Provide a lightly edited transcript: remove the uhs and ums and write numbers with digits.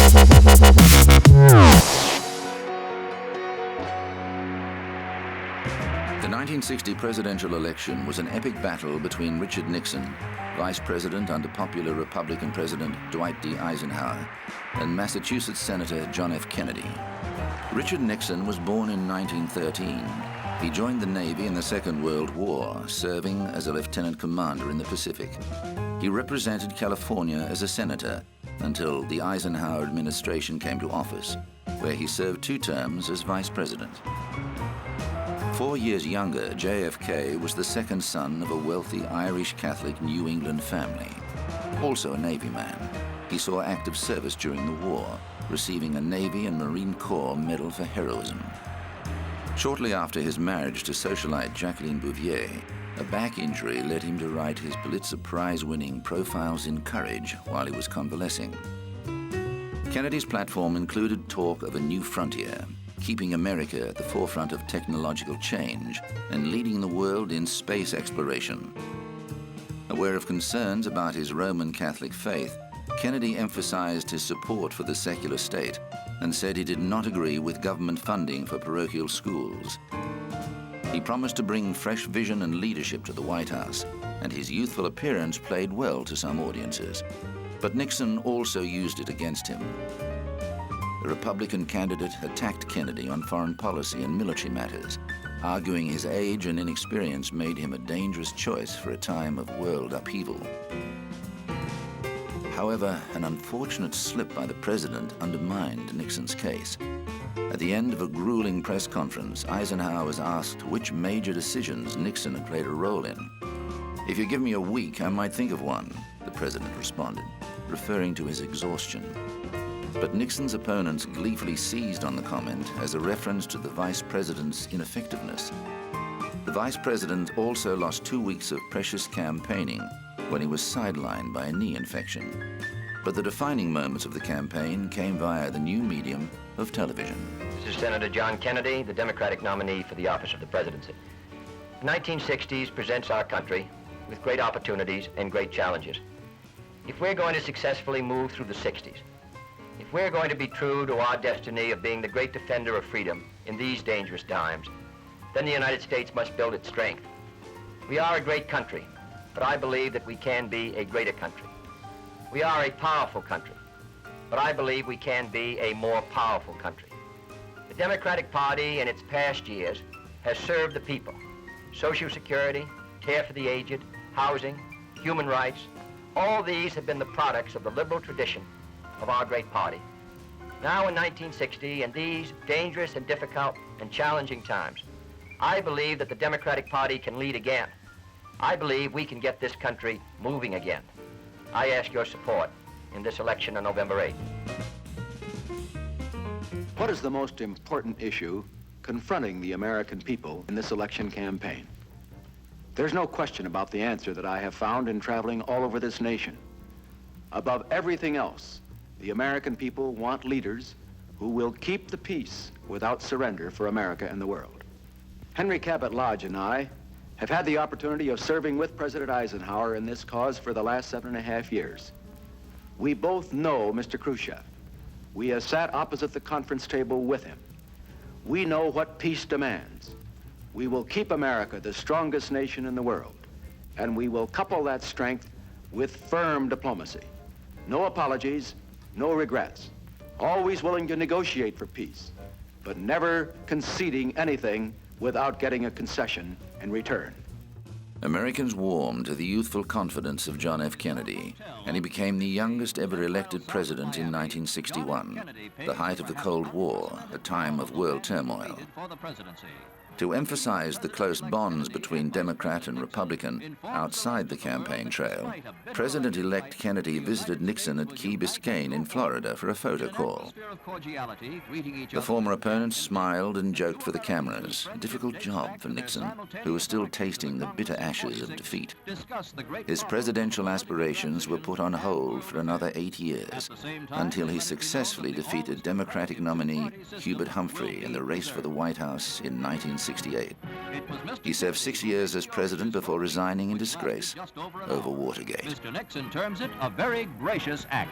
The 1960 presidential election was an epic battle between Richard Nixon, vice president under popular Republican President Dwight D. Eisenhower, and Massachusetts Senator John F. Kennedy. Richard Nixon was born in 1913. He joined the Navy in the Second World War, serving as a lieutenant commander in the Pacific. He represented California as a senator until the Eisenhower administration came to office, where he served 2 terms as vice president. 4 years younger, JFK was the second son of a wealthy Irish Catholic New England family. Also a Navy man, he saw active service during the war, receiving a Navy and Marine Corps Medal for heroism. Shortly after his marriage to socialite Jacqueline Bouvier, a back injury led him to write his Pulitzer Prize-winning Profiles in Courage while he was convalescing. Kennedy's platform included talk of a new frontier, keeping America at the forefront of technological change and leading the world in space exploration. Aware of concerns about his Roman Catholic faith, Kennedy emphasized his support for the secular state and said he did not agree with government funding for parochial schools. He promised to bring fresh vision and leadership to the White House, and his youthful appearance played well to some audiences. But Nixon also used it against him. The Republican candidate attacked Kennedy on foreign policy and military matters, arguing his age and inexperience made him a dangerous choice for a time of world upheaval. However, an unfortunate slip by the president undermined Nixon's case. At the end of a grueling press conference, Eisenhower was asked which major decisions Nixon had played a role in. "If you give me a week, I might think of one," the president responded, referring to his exhaustion. But Nixon's opponents gleefully seized on the comment as a reference to the vice president's ineffectiveness. The vice president also lost 2 weeks of precious campaigning when he was sidelined by a knee infection. But the defining moments of the campaign came via the new medium of television. This is Senator John Kennedy, the Democratic nominee for the office of the presidency. The 1960s presents our country with great opportunities and great challenges. If we're going to successfully move through the 60s, if we're going to be true to our destiny of being the great defender of freedom in these dangerous times, then the United States must build its strength. We are a great country, but I believe that we can be a greater country. We are a powerful country, but I believe we can be a more powerful country. The Democratic Party in its past years has served the people. Social Security, care for the aged, housing, human rights, all these have been the products of the liberal tradition of our great party. Now in 1960, in these dangerous and difficult and challenging times, I believe that the Democratic Party can lead again. I believe we can get this country moving again. I ask your support in this election on November 8th. What is the most important issue confronting the American people in this election campaign? There's no question about the answer that I have found in traveling all over this nation. Above everything else, the American people want leaders who will keep the peace without surrender for America and the world. Henry Cabot Lodge and I have had the opportunity of serving with President Eisenhower in this cause for the last 7.5 years. We both know Mr. Khrushchev. We have sat opposite the conference table with him. We know what peace demands. We will keep America the strongest nation in the world, and we will couple that strength with firm diplomacy. No apologies, no regrets. Always willing to negotiate for peace, but never conceding anything without getting a concession in return. Americans warmed to the youthful confidence of John F. Kennedy, and he became the youngest ever elected president in 1961, the height of the Cold War, a time of world turmoil. To emphasize the close bonds between Democrat and Republican outside the campaign trail, President-elect Kennedy visited Nixon at Key Biscayne in Florida for a photo call. The former opponent smiled and joked for the cameras, a difficult job for Nixon, who was still tasting the bitter ashes of defeat. His presidential aspirations were put on hold for another 8 years, until he successfully defeated Democratic nominee Hubert Humphrey in the race for the White House in 1968. He served 6 years as president before resigning in disgrace over Watergate. Mr. Nixon terms it a very gracious act.